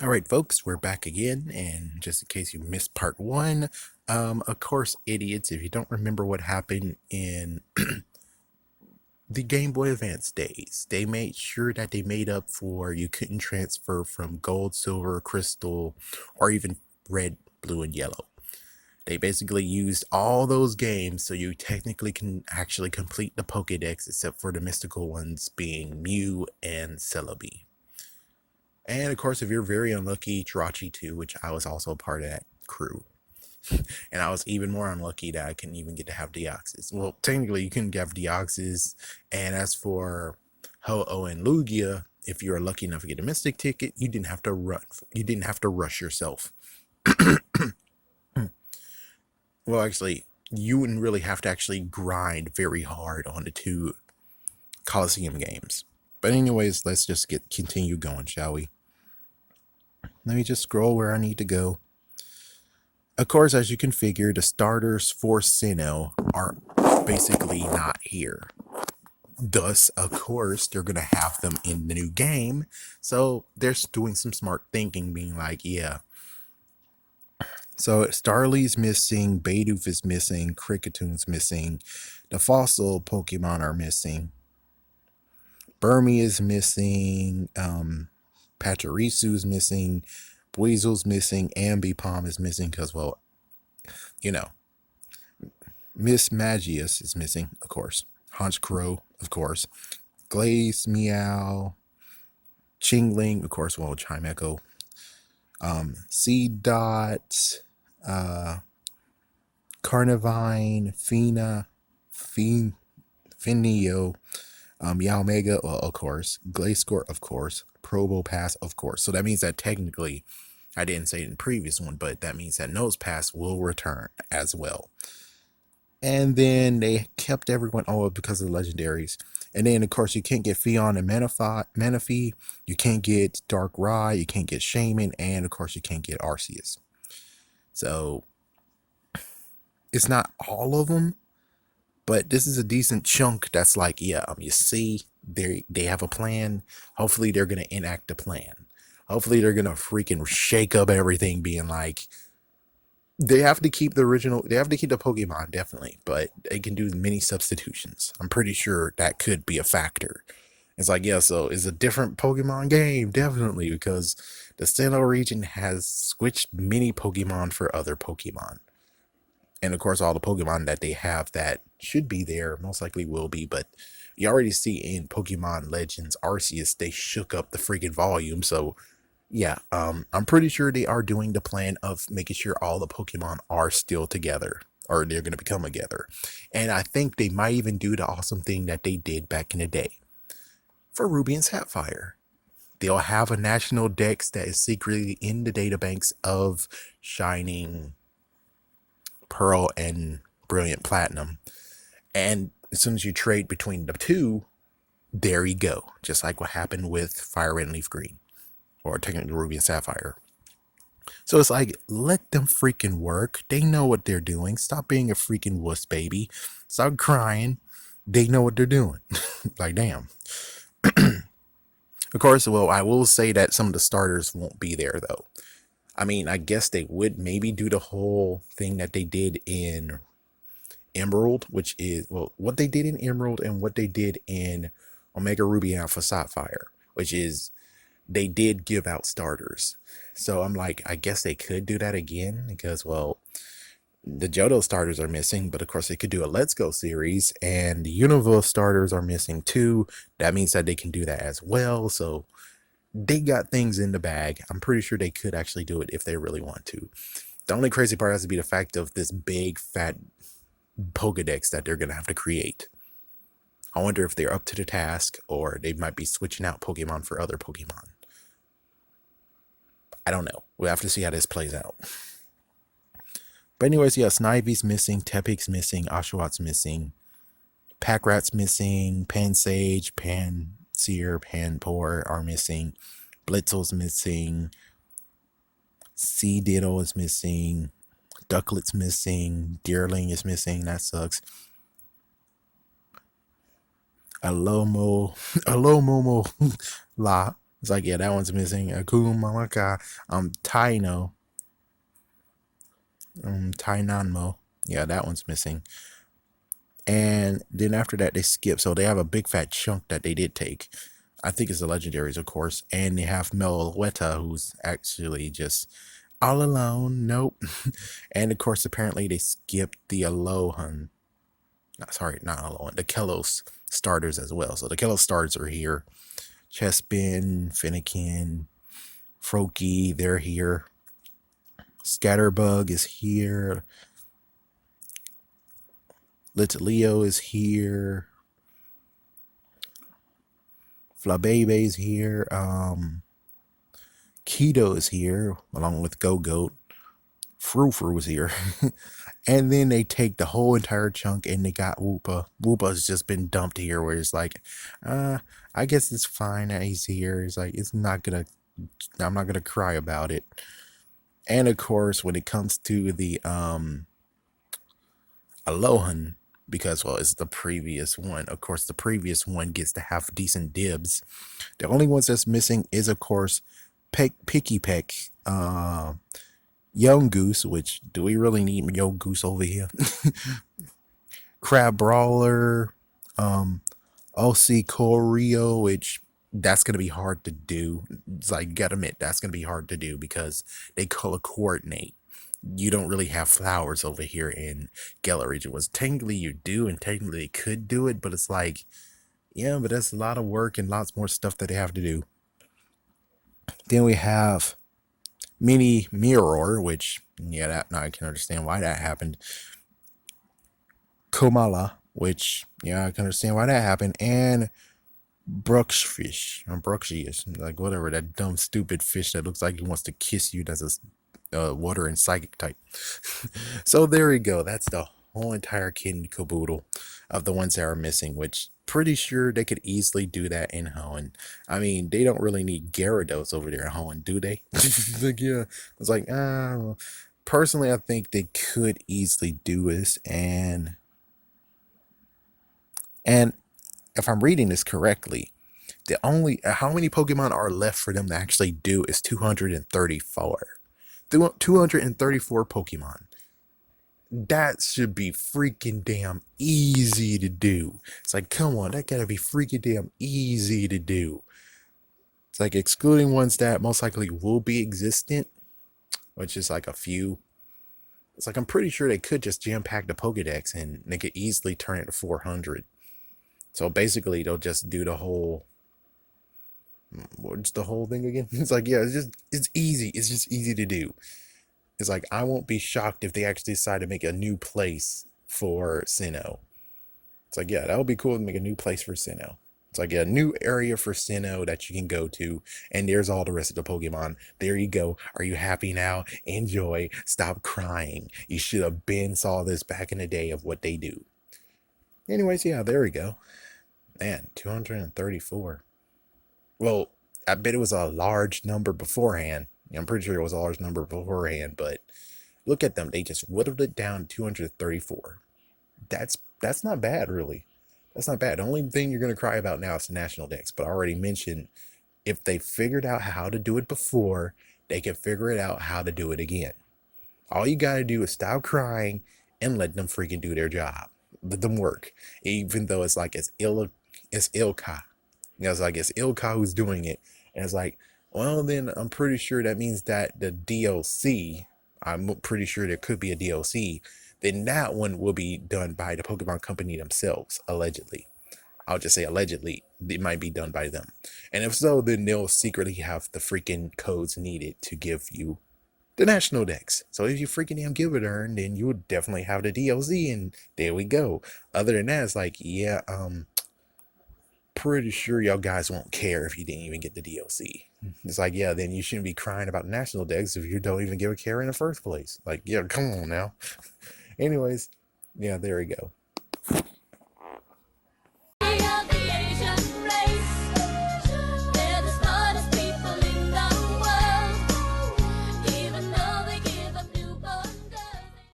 All right, folks, we're back again. And just in case you missed part one, of course, idiots, if you don't remember what happened in the Game Boy Advance days, they made sure that they made up for you couldn't transfer from gold, silver, crystal, or even red, blue, and yellow. They basically used all those games so you technically can actually complete the Pokédex, except for the mystical ones being Mew and Celebi. And of course, if you're very unlucky, Jirachi too, which I was also a part of that crew. And I was even more unlucky that I couldn't even get to have Deoxys. Well, technically, you couldn't have Deoxys. And as for Ho-Oh and Lugia, if you were lucky enough to get a Mystic ticket, you didn't have to run. You didn't have to rush yourself. Well, actually, you wouldn't really have to actually grind very hard on the two Coliseum games. But anyways, let's just continue going, shall we? Let me just scroll where I need to go. Of course, as you can figure, the starters for Sinnoh are basically not here. Thus, of course, they're going to have them in the new game. So they're doing some smart thinking, being like, yeah. So Starly's missing, Bidoof is missing, Kricketune missing, the fossil Pokemon are missing, Burmy is missing, Pachirisu is missing, Weasel's missing, Ambipom is missing because, well, you know, Miss Magius is missing, of course. Honchkrow, of course. Glaze, Meow, Chingling, of course, well, Chimecho. Seedot, Carnivine, Finio, Yowmega, well, of course. Gliscor, of course. Probopass, of course. So that means that technically, I didn't say it in the previous one, but that means that Nosepass will return as well. And then they kept everyone over because of the legendaries. And then, of course, you can't get Fion and Manaphy. You can't get Darkrai. You can't get Shaman. And, of course, you can't get Arceus. So, it's not all of them. But this is a decent chunk that's like, yeah, you see, they have a plan. Hopefully, they're going to enact the plan. Hopefully, they're going to freaking shake up everything, being like, they have to keep the original. They have to keep the Pokemon, definitely, but they can do many substitutions. I'm pretty sure that could be a factor. It's like, yeah, so it's a different Pokemon game, definitely, because the Sinnoh region has switched many Pokemon for other Pokemon. And of course, all the Pokemon that they have that should be there most likely will be, but you already see in Pokemon Legends Arceus, they shook up the freaking volume, so yeah, I'm pretty sure they are doing the plan of making sure all the Pokemon are still together, or they're going to become together. And I think they might even do the awesome thing that they did back in the day for Ruby and Sapphire. They'll have a national dex that is secretly in the databanks of Shining Pearl and Brilliant Platinum. And as soon as you trade between the two, there you go. Just like what happened with Fire Red and Leaf Green, or technically Ruby and Sapphire. So it's like, let them freaking work. They know what they're doing. Stop being a freaking wuss, baby. Stop crying. They know what they're doing. Like, damn. Of course, well, I will say that some of the starters won't be there, though. I mean, I guess they would maybe do the whole thing that they did in Emerald, which is, well, what they did in Emerald and what they did in Omega Ruby and Alpha Sapphire, which is they did give out starters. So I'm like, I guess they could do that again because, well, the Johto starters are missing, but of course they could do a Let's Go series, and the Unova starters are missing too. That means that they can do that as well. So they got things in the bag. I'm pretty sure they could actually do it if they really want to. The only crazy part has to be the fact of this big fat Pokedex that they're going to have to create. I wonder if they're up to the task, or they might be switching out Pokemon for other Pokemon. I don't know. We'll have to see how this plays out. But anyways, yeah, Snivy's missing, Tepig's missing, Oshawott missing, Packrat's missing, Pansage, Panseer, Panpour are missing, Blitzel's missing, Seediddle is missing, Ducklet's missing, Deerling is missing, that sucks. Alomo La It's like, yeah, that one's missing. Akumalaka. Taino. Tainanmo. Yeah, that one's missing. And then after that, they skip. So they have a big fat chunk that they did take. I think it's the legendaries, of course. And they have Meloetta, who's actually just all alone. Nope. And of course, apparently they skipped the Alohan. Sorry, not Alohan. The Kelos starters as well. So the Kelos starters are here. Chespin, Finnegan, Froakie, they're here. Scatterbug is here. Litleo is here. Flabebe's here. Keto is here, along with Go-Goat. Frou is here. And then they take the whole entire chunk and they got Woopa. Woopa's just been dumped here, where it's like, I guess it's fine that he's here. It's like, I'm not gonna cry about it. And of course, when it comes to the Alohan, because, well, it's the previous one. Of course, the previous one gets to have decent dibs. The only ones that's missing is, of course, Picky Peck, Yungoos, which, do we really need Yungoos over here? Crab Brawler, OC Corio, which that's going to be hard to do. It's like, gotta admit, that's going to be hard to do because they color coordinate. You don't really have flowers over here in Galar region. Was technically you do, and technically they could do it, but it's like, yeah, but that's a lot of work and lots more stuff that they have to do. Then we have Mini Mirror, which, yeah, that now I can understand why that happened. Komala, which, yeah, I can understand why that happened. And Bruxfish, or Bruxius, like whatever, that dumb stupid fish that looks like he wants to kiss you. That's a water and psychic type. So there we go. That's the whole entire kit and caboodle of the ones that are missing, which pretty sure they could easily do that in Hoenn. I mean, they don't really need Gyarados over there in Hoenn, do they? Like, yeah, it's like, personally, I think they could easily do this, and if I'm reading this correctly, the only how many Pokemon are left for them to actually do is 234. 234 Pokemon. That should be freaking damn easy to do. It's like, come on, that gotta be freaking damn easy to do. It's like, excluding ones that most likely will be existent, which is like a few. It's like, I'm pretty sure they could just jam pack the Pokedex and they could easily turn it to 400. So basically, they'll just do the whole. What's the whole thing again? It's like, yeah, it's easy. It's just easy to do. It's like, I won't be shocked if they actually decide to make a new place for Sinnoh. It's like, yeah, that would be cool to make a new place for Sinnoh. It's like a new area for Sinnoh that you can go to, and there's all the rest of the Pokemon. There you go. Are you happy now? Enjoy. Stop crying. You should have been saw this back in the day of what they do. Anyways, yeah, there we go. Man, 234. Well, I bet it was a large number beforehand. I'm pretty sure it was a large number beforehand, but look at them. They just whittled it down to 234. That's not bad, really. That's not bad. The only thing you're going to cry about now is the national Dex, but I already mentioned, if they figured out how to do it before, they can figure it out how to do it again. All you got to do is stop crying and let them freaking do their job. Let them work. Even though it's like it's Ilka. It's like it's Ilka who's doing it. And it's like, well, then I'm pretty sure that means that the DLC, I'm pretty sure there could be a DLC, then that one will be done by the Pokemon Company themselves, allegedly. I'll just say allegedly, it might be done by them. And if so, then they'll secretly have the freaking codes needed to give you the national Dex. So if you freaking damn give it earn, then you would definitely have the DLC, and there we go. Other than that, it's like, yeah, pretty sure y'all guys won't care if you didn't even get the DLC. It's like, yeah, then you shouldn't be crying about national Dex if you don't even give a care in the first place. Like, yeah, come on now. Anyways, yeah, there we go.